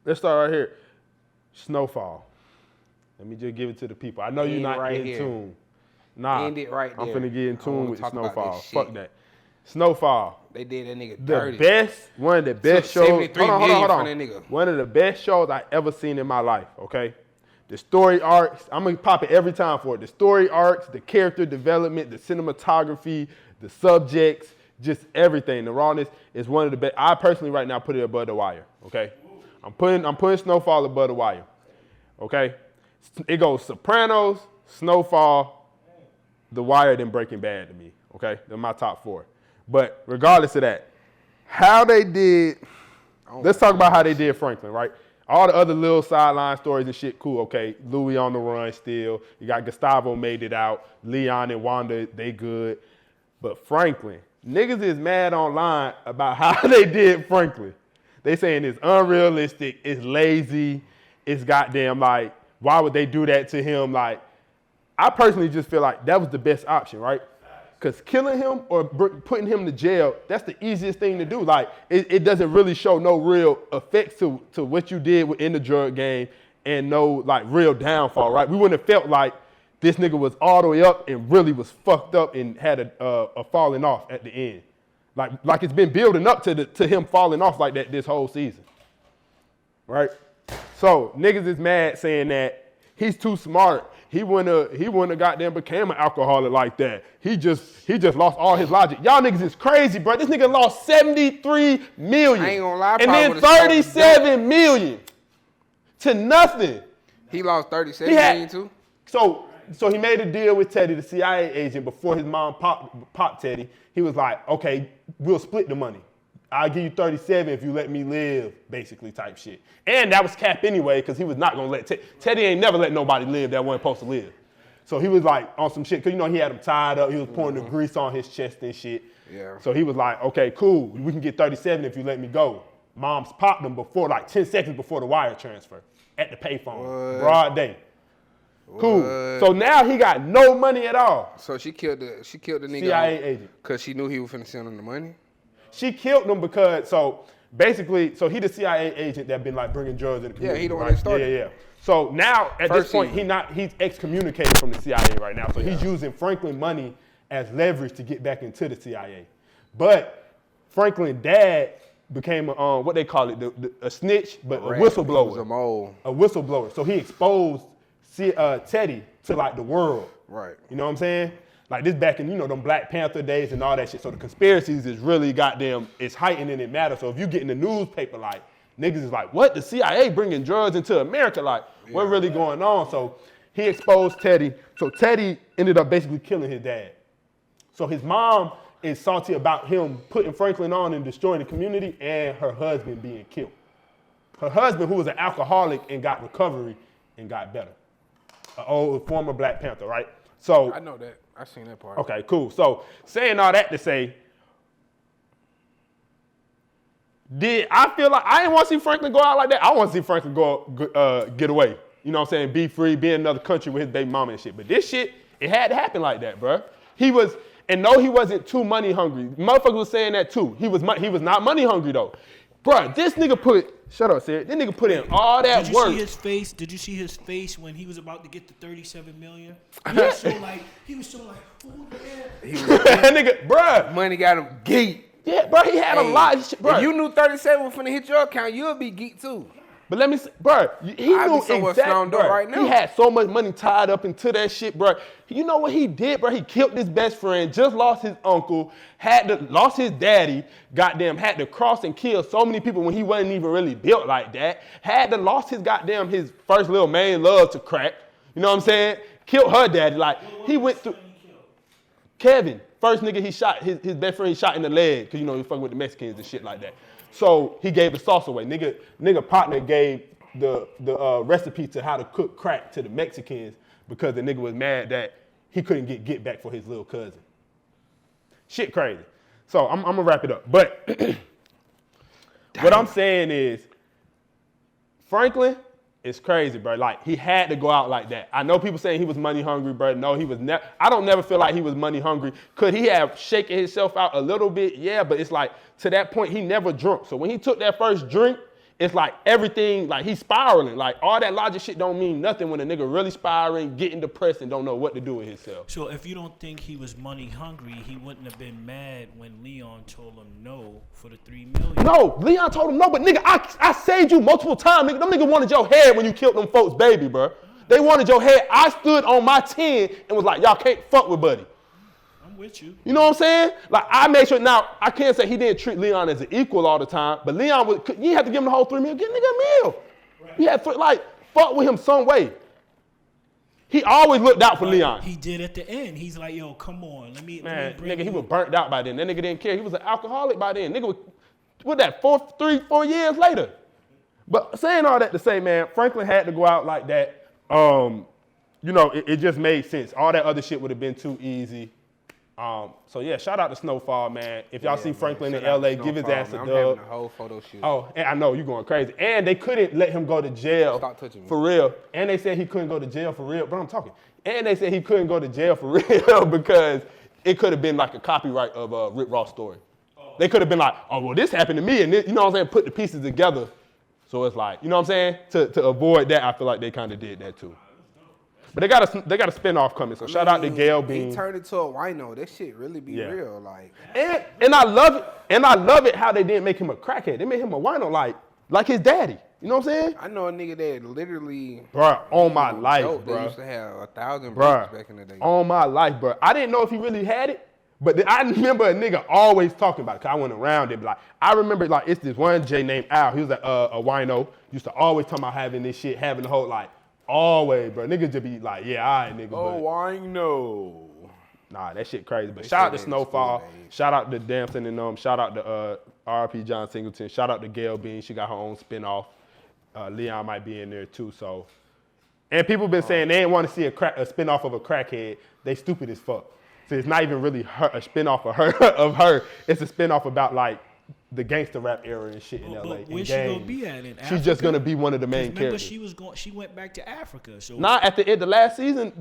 Let's start right here. Snowfall. Let me just give it to the people. I know you're not right in tune. Nah, End it right there. I'm finna get in tune with Snowfall. Fuck that. Snowfall. They did that nigga dirty. One of the best shows. Hold on. That nigga. One of the best shows I ever seen in my life, okay? The story arcs, I'm gonna pop it every time for it. The story arcs, the character development, the cinematography, the subjects, just everything. The rawness is one of the best. I personally right now put it above The Wire, okay? I'm putting Snowfall above The Wire, okay? It goes Sopranos, Snowfall, The Wire, then Breaking Bad to me, okay? They're my top 4. But regardless of that, how they did, let's talk about how they did Franklin, right? All the other little sideline stories and shit, cool, okay. Louis on the run still. You got Gustavo made it out. Leon and Wanda, they good. But Franklin, niggas is mad online about how they did Franklin. They saying it's unrealistic, it's lazy, it's goddamn like, why would they do that to him? Like, I personally just feel like that was the best option, right? Because killing him or putting him to jail, that's the easiest thing to do. Like, it doesn't really show no real effects to what you did in the drug game and no, like, real downfall, right? We wouldn't have felt like this nigga was all the way up and really was fucked up and had a falling off at the end. Like it's been building up to him falling off like that this whole season, right? So niggas is mad saying that he's too smart. He wouldn't have goddamn became an alcoholic like that. He just lost all his logic. Y'all niggas is crazy, bro. This nigga lost 73 million. I ain't gonna lie. And then 37 million to nothing. He lost 37 million too? So he made a deal with Teddy, the CIA agent, before his mom popped Teddy. He was like, okay, we'll split the money. I'll give you 37 if you let me live, basically type shit. And that was cap anyway, because he was not going to let Teddy ain't never let nobody live that wasn't supposed to live. So he was like on some shit, because you know he had him tied up. He was pouring the grease on his chest and shit. Yeah. So he was like, okay, cool. We can get 37 if you let me go. Mom's popped him before, like 10 seconds before the wire transfer at the payphone. Broad day. Cool. So now he got no money at all. So she killed the nigga CIA agent. Because she knew he was finna send him the money? She killed him because, so basically, he the CIA agent that been like bringing drugs in the community. Yeah, he the one that started. Yeah. So now at this point, he's excommunicated from the CIA right now. So he's using Franklin money as leverage to get back into the CIA. But Franklin's dad became what they call it, a snitch, but a whistleblower. He was a mole. A whistleblower. So he exposed Teddy to like the world. Right. You know what I'm saying? Like this back in, them Black Panther days and all that shit. So the conspiracies is really goddamn, it's heightened and it matters. So if you get in the newspaper, like, niggas is like, what? The CIA bringing drugs into America? Like, what really going on? So he exposed Teddy. So Teddy ended up basically killing his dad. So his mom is salty about him putting Franklin on and destroying the community and her husband being killed. Her husband, who was an alcoholic and got recovery and got better. An old former Black Panther, right? So I know that. I seen that part. Okay, cool. So saying all that to say, I feel like I didn't want to see Franklin go out like that. I want to see Franklin go get away. You know what I'm saying? Be free, be in another country with his baby mama and shit. But this shit, it had to happen like that, bro. He wasn't too money hungry. Motherfuckers was saying that too. He was not money hungry though. Bro, this nigga shut up, Sid. This nigga put in all that work. Did you see his face when he was about to get the 37 million? He was so like, oh yeah. Nigga, bruh. Money got him geeked. Yeah, bro, he had a lot of shit, bro. If you knew 37 was finna hit your account, you'll be geeked too. But let me say, bro, he knew exactly, bro. Right now. He had so much money tied up into that shit, bro. You know what he did, bro? He killed his best friend, just lost his uncle, lost his daddy, goddamn, had to cross and kill so many people when he wasn't even really built like that. Lost his first little main love to crack. You know what I'm saying? Killed her daddy. Like, he went through. Kevin, first nigga he shot, his best friend he shot in the leg, because, he fucking with the Mexicans and shit like that. So he gave the sauce away. Nigga partner gave the recipe to how to cook crack to the Mexicans because the nigga was mad that he couldn't get back for his little cousin. Shit crazy. So I'm gonna wrap it up. But what I'm saying is, Franklin is crazy, bro. Like, he had to go out like that. I know people saying he was money hungry, bro. No, he was never. I don't never feel like he was money hungry. Could he have shaken himself out a little bit? Yeah, but it's like, to that point, he never drunk. So when he took that first drink, it's like everything, like he's spiraling. Like all that logic shit don't mean nothing when a nigga really spiraling, getting depressed and don't know what to do with himself. So if you don't think he was money hungry, he wouldn't have been mad when Leon told him no for the $3 million. No, Leon told him no, but nigga, I saved you multiple times. Nigga, them niggas wanted your head when you killed them folks' baby, bro. They wanted your head. I stood on my 10 and was like, y'all can't fuck with Buddy. I'm with you. You know what I'm saying? Like, I made sure, now, I can't say he didn't treat Leon as an equal all the time, but Leon, you didn't have to give him the whole $3 million. Give nigga a meal. Right. You had to, like, fuck with him some way. He always looked out for Leon. He did at the end. He's like, yo, come on. Let me nigga, he was burnt out by then. That nigga didn't care. He was an alcoholic by then. Nigga was, what that, 4 years later? But saying all that to say, man, Franklin had to go out like that. You know, it just made sense. All that other shit would have been too easy. So yeah, shout out to Snowfall, man. If y'all see Franklin in LA, give his ass a dub. I'm having a whole photo shoot. Oh, and I know you're going crazy. And they couldn't let him go to jail. Stop touching me. For real. And they said he couldn't go to jail for real. But I'm talking. And they said he couldn't go to jail for real because it could have been like a copyright of Rick Ross' story. They could have been like, oh, well, this happened to me. And this, you know what I'm saying? Put the pieces together. So it's like, you know what I'm saying? To avoid that, I feel like they kind of did that too. But they got a spinoff coming, so shout out to Gail Bean. He turned into a wino. That shit really be real, like. And I love it. And I love it how they didn't make him a crackhead. They made him a wino like his daddy. You know what I'm saying? I know a nigga that literally. Bro, on my life, They bro. used to have 1,000 bricks back in the day. On my life, bro. I didn't know if he really had it, but I remember a nigga always talking about it. Cause I went around it. Like I remember, like it's this one J named Al. He was a wino. Used to always talk about having this shit, having the whole like. Always, bro. Niggas just be like, yeah, all right, nigga. Oh, I know. Nah, that shit crazy. But shout out to Snowfall. Shout out to Damson and them. Shout out to RP John Singleton. Shout out to Gail Bean. She got her own spinoff. Leon might be in there too. So, and people been saying they didn't want to see a spinoff of a crackhead. They stupid as fuck. So it's not even really a spinoff of her. It's a spinoff about like the gangster rap era and shit in LA. But where's she gonna be at in Africa? She's just gonna be one of the main characters. She went back to Africa. So at the end, the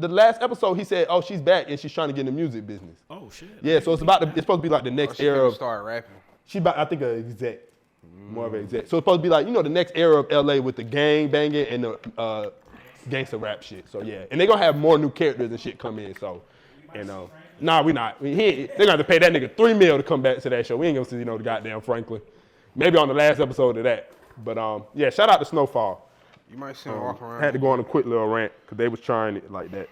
last episode, he said, "Oh, she's back and she's trying to get in the music business." Oh shit. Yeah, so it's supposed to be like the next era of. Start rapping. I think an exec, more of an exec. So it's supposed to be like the next era of LA with the gang banging and the gangster rap shit. So yeah, and they're gonna have more new characters and shit come in. So, nah, we not. They're gonna have to pay that nigga $3 million to come back to that show. We ain't gonna see the goddamn Franklin. Maybe on the last episode of that. But yeah, shout out to Snowfall. You might see him walk around. I had to go on a quick little rant because they was trying it like that.